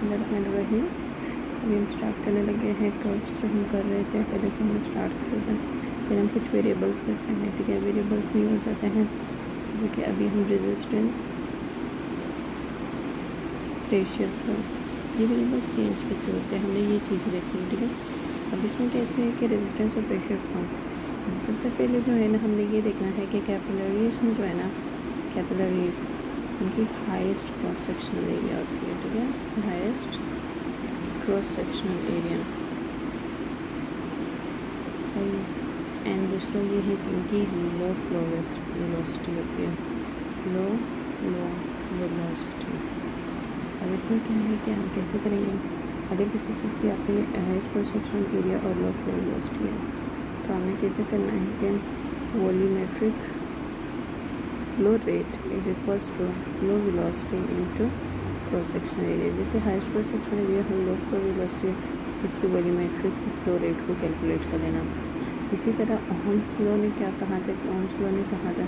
बिस्मिल्लाहिर्रहमानिर्रहीम। अभी हम स्टार्ट करने लगे हैं कर्व्स जो हम कर रहे थे। पहले से हम स्टार्ट कर रहे थे, फिर हम कुछ वेरिएबल्स करते हैं। ठीक है, वेरिएबल्स भी हो जाते हैं, जैसे कि अभी हम रेजिस्टेंस, प्रेशर फ्लो, ये वेरिएबल्स चेंज कैसे होते हैं, हमने ये चीज़ें देखी है। ठीक है, अब इसमें कैसे है कि रेजिस्टेंस और प्रेशर फ्लो, सबसे पहले जो है ना हमने ये देखना है कि कैपिलरीज में जो है ना, कैपिलरीज उनकी हाईएस्ट क्रॉस सेक्शनल एरिया होती है। ठीक है, हाईएस्ट क्रॉस सेक्शनल एरिया सही। एंड दूसरा ये है कि इनकी लो फ्लो वेलोसिटी होती है, लो फ्लो वेलोसिटी। अब इसमें क्या है कि हम कैसे करेंगे, अगर किसी चीज़ की आपने हाईएस्ट क्रॉस सेक्शनल एरिया और लो फ्लो वेलोसिटी है, तो हमें कैसे करना है कि volumetric flow rate is equals to flow velocity into cross sectional area. जिसके हाईएस्ट क्रॉस सेक्शनल एरिया हो, लो फ्लो वेलोसिटी, इसकी वॉल्यूमेट्रिक फ्लो रेट को कैलकुलेट कर लेना। इसी तरह ओहम्स लॉ ने क्या कहा था कि ओहम्स लॉ ने कहा था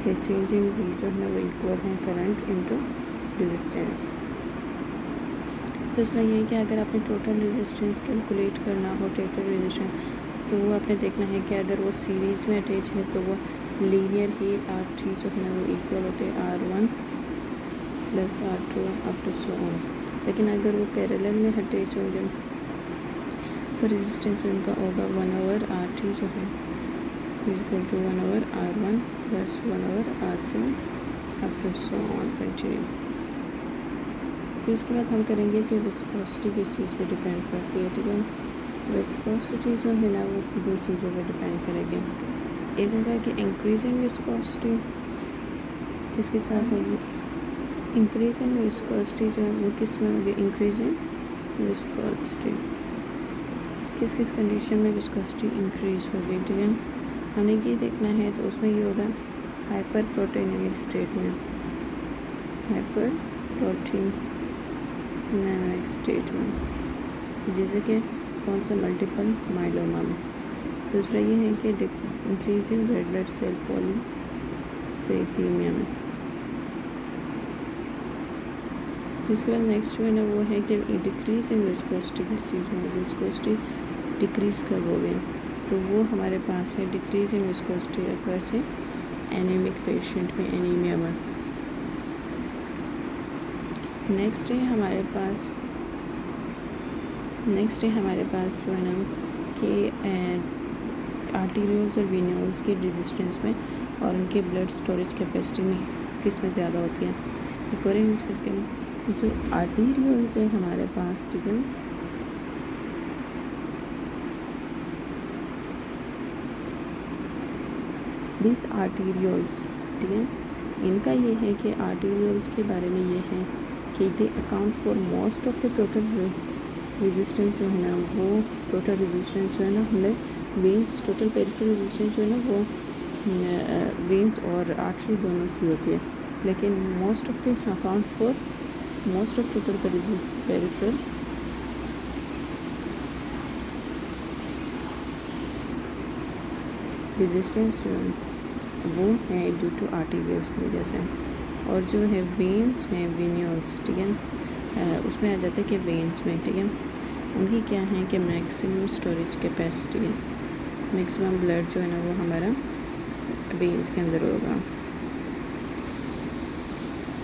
कि चेंजिंग V जो है वो इक्वल है करंट इनटू रेजिस्टेंस। दूसरा ये है कि अगर आपने टोटल रेजिस्टेंस कैलकुलेट करना हो, टोटल रेजिस्टेंस, तो वो आपने देखना है कि अगर वो सीरीज़ में अटैच है तो वो लीनियर ही R3 जो है ना वो इक्वल होते हैं R1 plus R2 up to so on. लेकिन अगर वो पैरेलल में अटैच होंगे तो रेजिस्टेंस इनका होगा 1/R3 जो है is equal to 1/R1 plus 1/R2 up to so on continue. फिर उसके बाद हम करेंगे कि विस्कोसिटी किस चीज़ पे डिपेंड करती है। ठीक है, विस्कोसिटी जो है ना वो दो चीज़ों पे डिपेंड करेगी। एक होगा कि इंक्रीजिंग विस्कोसिटी, किसके साथ होगी, इंक्रीजिंग विस्कोसिटी जो है वो किस में होगी, इंक्रीजिंग विस्कोसिटी किस किस कंडीशन में विस्कोसिटी इंक्रीज होगी। ठीक है, हमें ये देखना है, तो उसमें ये होगा हाइपर प्रोटोनेमिक स्टेट में, हाइपर प्रोटोनेमिक स्टेट में, जैसे कि कौन सा, मल्टीपल माइलोमा में। दूसरा ये है कि increasing red blood cell polycythaemia में। इसके बाद नेक्स्ट जो है ना वो है कि डिक्रीज इन विस्कोसिटी किस चीज़ में, विस्कोसिटी डिक्रीज़ कब होगी, तो वो हमारे पास है डिक्रीज इन विस्कोसिटी अकर से एनीमिक पेशेंट में, एनीमिया में। नेक्स्ट है हमारे पास जो है ना कि आर्टीरियोल्स और वीन्यूल्स के रेजिस्टेंस में और उनके ब्लड स्टोरेज कैपेसिटी में किस में ज़्यादा होती है। अकॉर्डिंग सेकेंड जो आर्टीरियोल्स है हमारे पास, ठीक है, दिस आर्टीरियोल्स, ठीक है, इनका ये है कि आर्टीरियोल्स के बारे में ये है कि they account for most of the total resistance जो है ना, वो टोटल रेजिस्टेंस जो है ना हमें वेन्स, टोटल पेरिफेरल रेजिस्टेंस जो है ना वो वेन्स और आर्टरी दोनों की होती है। लेकिन most of the account for most of total peripheral resistance जो है वो है ड्यू टू आर्टीरियल्स की वजह से। और जो है वेन्स हैं, वेन्यूल्स, ठीक है, उसमें आ जाता है कि वेन्स में, ठीक है, उनकी क्या है कि मैक्सिमम स्टोरेज कैपेसिटी है, मैक्सिमम ब्लड जो है ना वो हमारा वेन्स के अंदर होगा।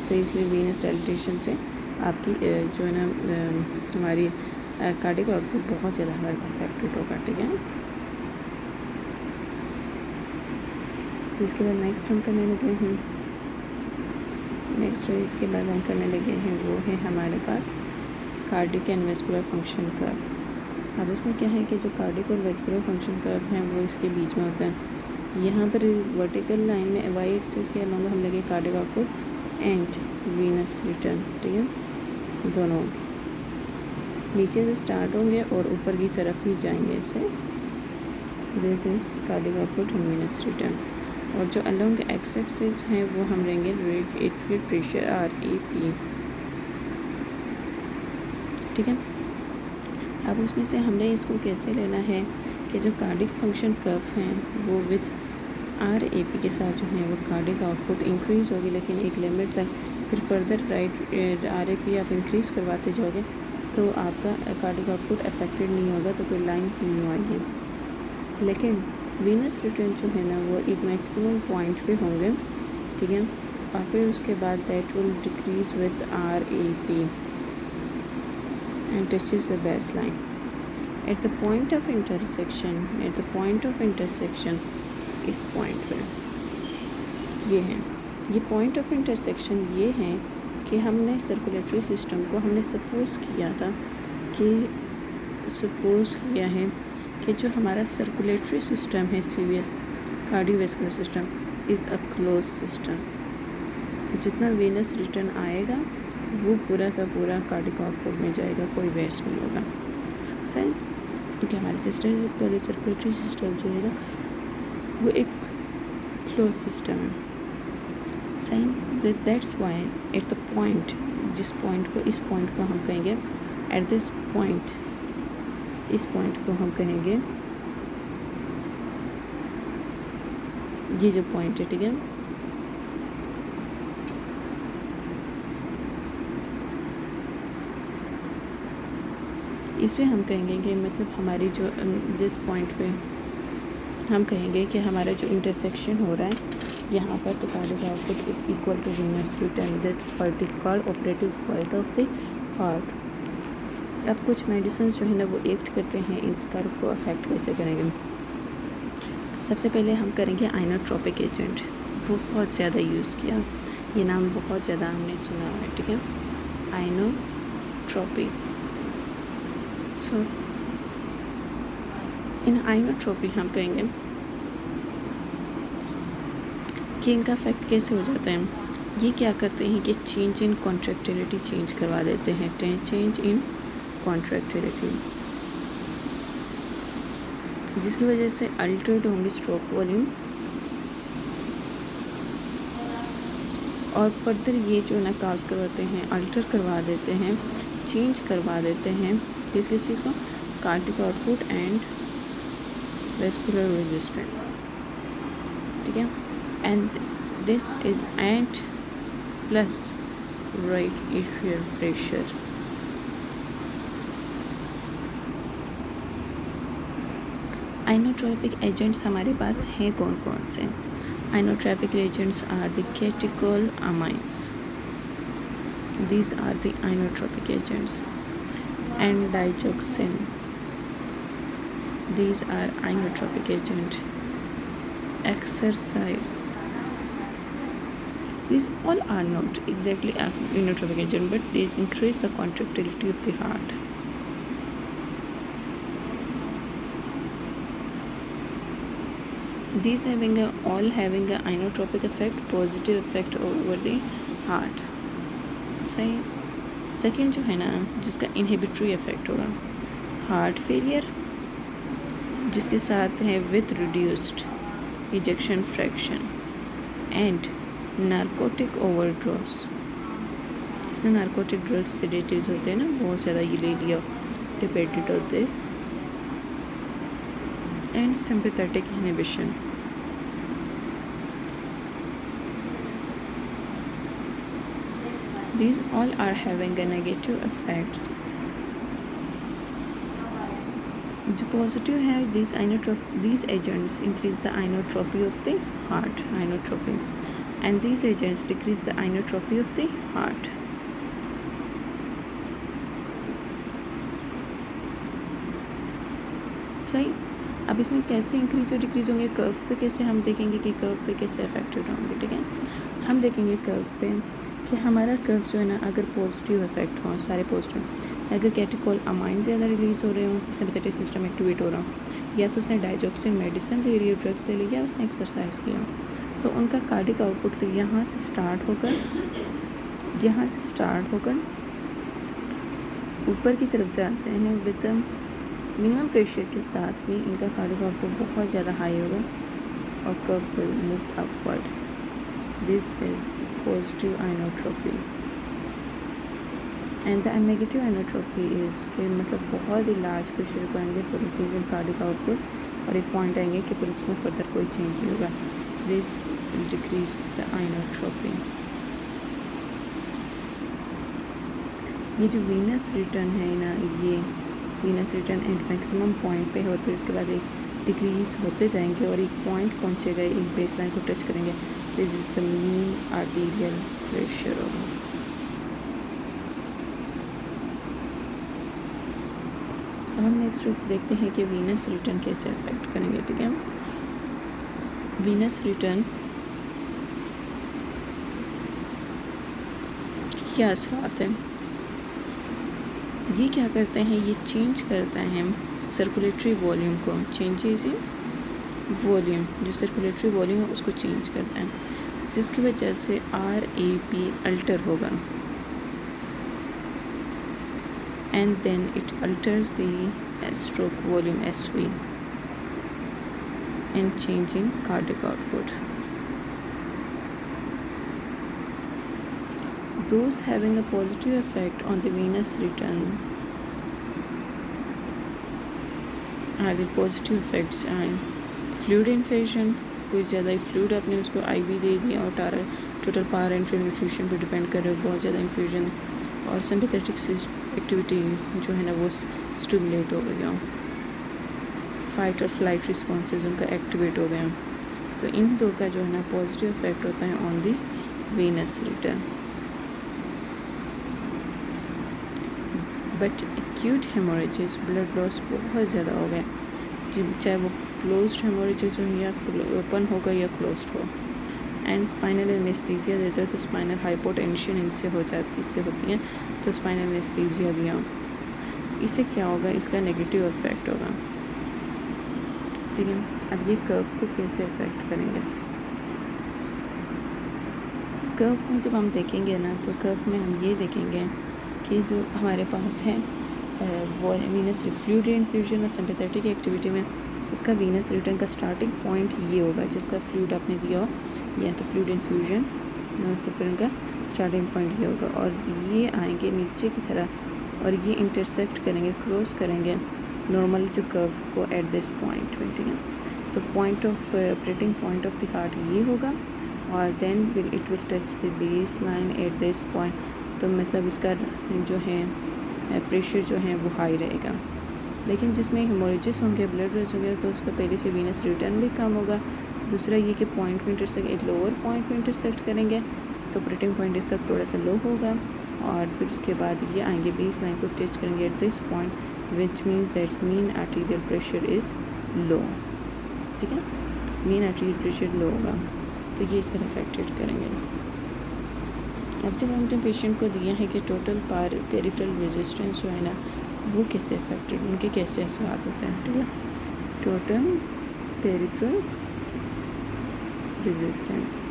तो इसलिए वेनस डायलिटेशन से आपकी जो है ना हमारी कार्डियक आउटपुट बहुत ज़्यादा हमारे को अफेक्टेड होगा। ठीक है, तो इसके बाद नेक्स्ट हम करने लगे हैं, इसके बाद हम करने लगे हैं वो है हमारे पास cardiac and vascular function curve. अब इसमें क्या है कि जो कार्डियक और वेस्कुलर फंक्शन कर्व हैं वो इसके बीच में होता है। यहाँ पर वर्टिकल लाइन में वाई एक्सिस के अलॉन्ग हम लगे cardiac output and venous return, ठीक है, दोनों नीचे से स्टार्ट होंगे और ऊपर की तरफ ही जाएंगे। इससे this is cardiac output and venous return. और जो अलॉन्ग एक्स एक्सिस हैं वो हम लेंगे रेट प्रेशर RAP, ठीक है। अब उसमें से हमने इसको कैसे लेना है कि जो कार्डिक फंक्शन कर्व हैं वो विद RAP के साथ जो है वो कार्डिक आउटपुट इंक्रीज़ होगी, लेकिन एक लिमिट तक, फिर फर्दर राइट RAP आप इंक्रीज़ करवाते जाओगे तो आपका कार्डिक आउटपुट अफेक्टेड नहीं होगा, तो कोई लाइन नहीं आएगी। लेकिन वीनस रिटर्न जो है ना वो एक मैक्सिमम पॉइंट पे होंगे, ठीक है, और फिर उसके बाद that will decrease with RAP and touches the baseline at the point of intersection. इस पॉइंट पे ये है, ये पॉइंट ऑफ इंटरसेक्शन ये है कि हमने सर्कुलेटरी सिस्टम को हमने सपोज़ किया है कि जो हमारा सर्कुलेटरी सिस्टम है severe cardiovascular system is a close system. तो जितना वेनस रिटर्न आएगा वो पूरा का पूरा कार्डिक आउटपुट में जाएगा, कोई वेस्ट नहीं होगा। सही, क्योंकि हमारे सर्कुलेटरी सिस्टम जो है ना वो एक क्लोज सिस्टम है। सही, that's why at the point, जिस पॉइंट को, इस पॉइंट को हम कहेंगे एट दिस पॉइंट, इस पॉइंट को हम कहेंगे, ये जो पॉइंट है, ठीक है, इस पे हम कहेंगे कि मतलब हमारी जो जिस पॉइंट पे हम कहेंगे कि हमारा जो इंटरसेक्शन हो रहा है यहाँ पर, तो cardiac output is equal to venous return this particular operative point of the heart. अब कुछ मेडिसिन जो है ना वो एक्ट करते हैं, इस कर्व को अफेक्ट कैसे करेंगे। सबसे पहले हम करेंगे आइनोट्रोपिक एजेंट, बहुत ज़्यादा यूज़ किया, ये नाम बहुत ज़्यादा हमने सुना है, ठीक है, आइनोट्रोपी। सो इन आइनोट्रोपी हम कहेंगे कि इनका इफेक्ट कैसे हो जाता है। ये क्या करते हैं कि चेंज इन कॉन्ट्रैक्टिलिटी चेंज करवा देते हैं, चेंज इन कॉन्ट्रैक्टिलिटी, जिसकी वजह से अल्टर्ड होंगे स्ट्रोक वॉल्यूम, और फर्दर ये जो ना काज करवाते हैं, अल्टर करवा देते हैं, चेंज करवा देते हैं किस चीज़ को, cardiac output and vascular resistance, ठीक है, and this is and plus right atrial pressure. Inotropic agents हमारे पास हैं कौन कौन से। Inotropic agents are the catecholamines, these are the inotropic agents, and digoxin, these are inotropic agent, exercise, these all are not exactly inotropic agent, but these increase the contractility of the heart. These all having a inotropic effect, positive effect over the heart. सही, second जो है ना जिसका inhibitory effect होगा, heart failure जिसके साथ है with reduced ejection fraction, and narcotic overdose, जिससे नारकोटिक ड्रग्स सेडेटिव्स होते हैं ना, बहुत ज़्यादा ये ले लिया, डिपेंडेंट होते, and sympathetic inhibition. These all are having a negative effects. जो पॉजिटिव है, these agents increase the inotropy of the heart, inotropy, and these agents decrease the inotropy of the heart. सही, अब इसमें कैसे इंक्रीज और decrease होंगे, curve पे कैसे हम देखेंगे कि कर्व पे कैसे अफेक्टेड होंगे, ठीक है, हम देखेंगे कर्व पे कि हमारा कर्व जो है ना अगर पॉजिटिव इफेक्ट हो, सारे पॉजिटिव, अगर कैटेकोलअमाइन ज़्यादा रिलीज़ हो रहे हो, सिंपैथेटिक सिस्टम एक्टिवेट हो रहा हो, या तो उसने डाइजॉक्सिन मेडिसिन ले रही, ड्रग्स ले ली, या उसने एक्सरसाइज किया, तो उनका कार्डिक आउटपुट तो यहाँ से स्टार्ट होकर ऊपर की तरफ जाते हैं विद मिनिमम प्रेशर के साथ भी इनका कार्डिक आउटपुट बहुत ज़्यादा हाई होगा, और curve will move upward. This is positive inotropy, and the negative inotropy is कि मतलब बहुत ही लार्ज प्रेशर को आएंगे for increase in cardiac output, और एक पॉइंट आएंगे कि फिर उसमें फर्दर कोई चेंज नहीं होगा, दिस डिक्रीज द inotropy। ये जो वीनस रिटर्न है ना, ये venous return at maximum point पे है और फिर उसके बाद एक डिक्रीज होते जाएंगे और एक पॉइंट पहुँचेगा, एक बेस लाइन को टच करेंगे। This is the mean arterial pressure होगा। अब हम नेक्स्ट देखते हैं कि वीनस रिटर्न कैसे अफेक्ट करेंगे। ठीक है, वीनस रिटर्न क्या असरात है, ये क्या करते हैं, ये चेंज करता है सर्कुलेटरी वॉल्यूम को। चेंजेस इन वॉल्यूम, जो सर्कुलेटरी वॉल्यूम है उसको चेंज करता है, जिसकी वजह से RAP अल्टर होगा and then it alters the stroke volume SV and changing cardiac output. Those having a positive effect on the venous return are the positive effects and fluid infusion, कुछ ज़्यादा fluid आपने उसको IV दे दिया और total power and nutrition पे depend कर रहे हो, बहुत ज़्यादा इन्फ्यूजन, और सिंपैथेटिक एक्टिविटी जो है ना वो स्टिमुलेट हो गया, फाइट और फ्लाइट रिस्पॉन्सेज उनका एक्टिवेट हो गया। तो इन दो का जो है ना पॉजिटिव इफेक्ट होता है on the venous return. But acute haemorrhages, blood loss बहुत ज़्यादा हो गया, चाहे वो क्लोज्ड हेमोरेजेस हो या ओपन होगा या क्लोज्ड हो, एंड स्पाइनल एनेस्थीसिया देता है तो स्पाइनल हाइपोटेंशन इससे होती है, तो स्पाइनल एनेस्थीसिया दिया, इससे क्या होगा, इसका नेगेटिव इफेक्ट होगा। ठीक है, अब ये कर्व को कैसे अफेक्ट करेंगे। कर्व में जब हम देखेंगे ना, तो कर्व में हम ये देखेंगे कि जो हमारे पास है वो वीनस फ्लूइड इन्फ्यूजन और सिंपैथेटिक एक्टिविटी में उसका वीनस रिटर्न का स्टार्टिंग पॉइंट ये होगा, जिसका फ्लूइड आपने दिया हो या तो फ्लूइड इन्फ्यूजन, तो फिर उनका स्टार्टिंग पॉइंट ये होगा, और ये आएंगे नीचे की तरह और ये इंटरसेक्ट करेंगे, क्रॉस करेंगे नॉर्मल जो कर्व को एट दिस पॉइंट में। ठीक है, तो point of operating point of the heart ये होगा और then it will touch the baseline at this point, तो मतलब इसका जो है प्रेशर जो है वो हाई रहेगा। लेकिन जिसमें हेमोरेजेस होंगे, ब्लड लॉस होंगे, तो उसका पहले से वीनस रिटर्न भी कम होगा। दूसरा ये कि पॉइंट पे इंटरसेक्ट, एक लोअर पॉइंट पे इंटरसेक्ट करेंगे तो ऑपरेटिंग पॉइंट इसका थोड़ा सा लो होगा और फिर उसके बाद ये आएंगे बेस लाइन को टच करेंगे eight this point, which means that's mean arterial pressure is low. ठीक है, मीन आर्टीरियल प्रेशर लो होगा, तो ये इस तरह अफेक्टेड करेंगे। अब जब हमने पेशेंट को दिया है कि टोटल पेरिफेरल रेजिस्टेंस जो है ना वो कैसे अफेक्टेड, उनके कैसे असरात होते हैं। ठीक है, टोटल पेरिफेरल रेजिस्टेंस,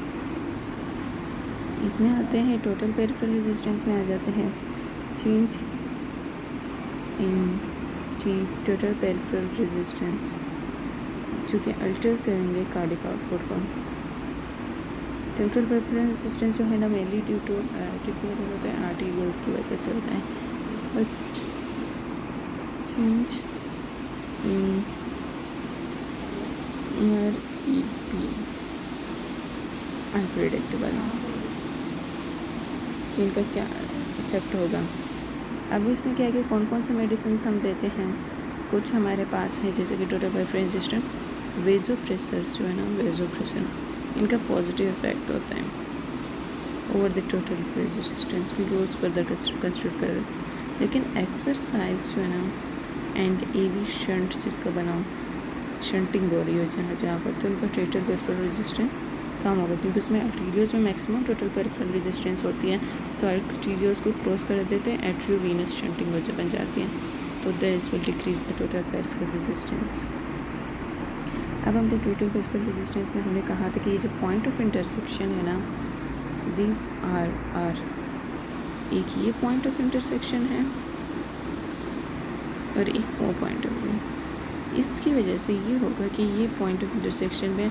इसमें आते हैं टोटल पेरिफेरल रेजिस्टेंस में आ जाते हैं change in total peripheral resistance, जो कि अल्टर करेंगे कार्डियक आउटपुट को। टोटल पेरिफेरल रेजिस्टेंस जो है ना मेनली ड्यू टू किसकी वजह से होता है, आर्टीरियल्स की वजह से होता है। But change in REP unpredictable, कि इनका क्या इफ़ेक्ट होगा। अब इसमें क्या है कि कौन कौन से मेडिसिन हम देते हैं, कुछ हमारे पास है जैसे कि टोटल पेरिफेरल रेजिस्टेंस, वेजोप्रेसर्स जो है ना, वेजोप्रेसर, इनका पॉजिटिव इफेक्ट होता है ओवर द टोटल रेजिस्टेंस की रोज़ फर्दर कंस्ट्रक्ट कर रहे हैं। लेकिन एक्सरसाइज जो है ना एंड AV शंट जिसका बनाओ, शंटिंग हो रही हो जहाँ पर, तो उनका टोटल पेरिफेरल रेजिस्टेंस कम होगा, क्योंकि उसमें आर्टीरियल्स में मैक्सिमम टोटल पेरिफेरल रेजिस्टेंस होती है, तो आर्टीरियल्स को क्रॉस कर देते हैं, एट्रियोवीनस शंटिंग वजह बन जाती है, तो this will decrease the total peripheral resistance. अब हमने टोटल पेरिफेरल रेजिस्टेंस में हमने कहा था कि ये जो पॉइंट ऑफ इंटरसेक्शन है ना, दिस आर एक ये पॉइंट ऑफ इंटरसेक्शन है और एक वो पॉइंट ऑफ व्यू, इसकी वजह से ये होगा कि ये पॉइंट ऑफ इंटरसेक्शन में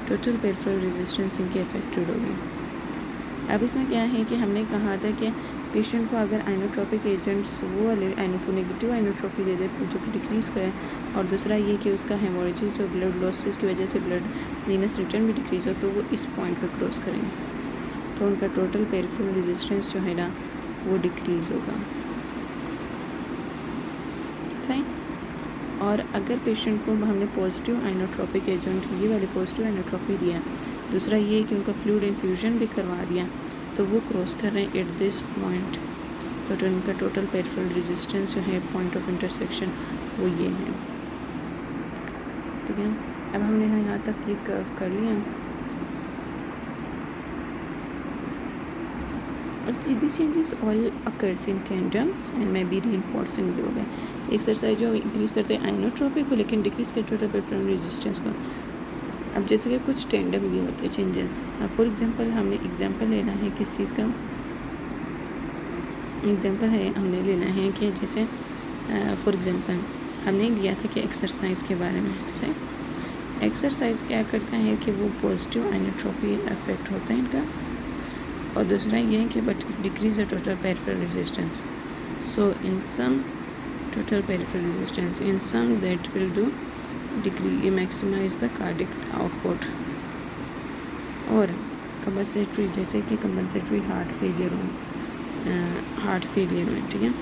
टोटल पेरिफेरल रेजिस्टेंस इनकी अफेक्टेड होगी। अब इसमें क्या है कि हमने कहा था कि पेशेंट को अगर आइनोट्रोपिक एजेंट्स वो वाले नेगेटिव आइनोट्रोपी दे दे जो कि डिक्रीज़ करें, और दूसरा ये कि उसका हेमोरेजेस और ब्लड लॉसेस की वजह से ब्लड वीनस रिटर्न भी डिक्रीज़ हो, तो वो इस पॉइंट पर क्रॉस करेंगे, तो उनका टोटल पेरिफेरल रेजिस्टेंस जो है ना वो डिक्रीज़ होगा। सही। और अगर पेशेंट को हमने पॉजिटिव आइनोट्रोपिक एजेंट ये वाले पॉजिटिव आइनोट्रोपी दिया, दूसरा ये कि उनका फ्लूइड इन्फ्यूजन भी करवा दिया, तो वो क्रॉस कर रहे हैं एट दिस पॉइंट, तो इनका टोटल पेरिफेरल रेजिस्टेंस जो है पॉइंट ऑफ इंटरसेक्शन वो ये है। ठीक है, अब हमने यहाँ तक ये कर्व कर लिया। These changes all occurs in tandems and may be reinforcing भी हो गए। एक्सरसाइज जो इंक्रीज़ करते हैं आइनोट्रोपिक को, लेकिन डिक्रीज़ करते टोटल पेरिफेरल रेजिस्टेंस को। अब जैसे कि कुछ टेंडम भी होते हैं चेंजेस। फॉर एग्जांपल हमने एग्जांपल लेना है किस चीज़ का, एग्जांपल है हमने लेना है कि जैसे फॉर एग्जांपल हमने लिया था कि एक्सरसाइज के बारे में से एक्सरसाइज क्या करता है कि वो पॉजिटिव आइनोट्रोपी इफेक्ट होता है इनका, और दूसरा ये है कि but decrease the total peripheral resistance. So in some total peripheral resistance, in some that will do degree maximize the cardiac output। और कंपनसेटरी जैसे कि कंपनसेटरी हार्ट फेलियर में, ठीक है,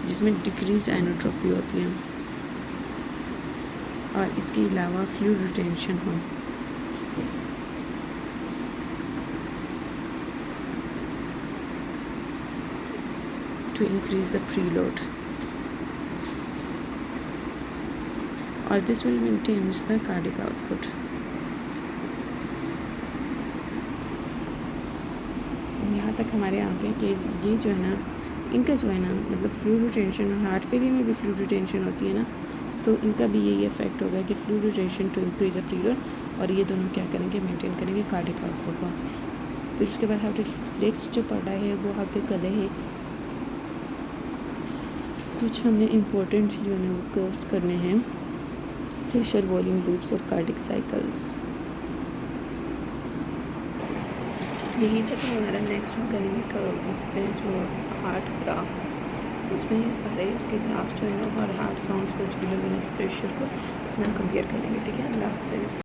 जिसमें डिक्रीज आइनोट्रोपी होती है, और इसके अलावा फ्लूइड रिटेंशन हो। to increase the preload, or this will maintain the cardiac output। यहाँ तक हमारे आगे कि ये जो है ना, इनका जो है ना मतलब फ्लूइड रिटेंशन और हार्ट फेलियर में भी फ्लूइड रिटेंशन होती है ना, तो इनका भी यही इफेक्ट होगा कि fluid retention to increase the preload, और ये दोनों क्या करेंगे, मेंटेन करेंगे कार्डियक आउटपुट को। फिर उसके बाद हार्ट नेक्स्ट जो पढ़ा है वो हार्ट कर रहे हैं, कुछ हमने इम्पोर्टेंट जो है वो कोर्स करने हैं, प्रेशर वॉल्यूम लूप्स और कार्डिक साइकिल्स। यही तक हमारा नेक्स्ट हम करेंगे जो हार्ट ग्राफ है, उसमें ये सारे उसके ग्राफ जो है ना और हार्ट साउंड्स को, जुगुलर वेनस प्रेशर को ना कंपेयर करेंगे। ठीक है, अल्लाह हाफिज़।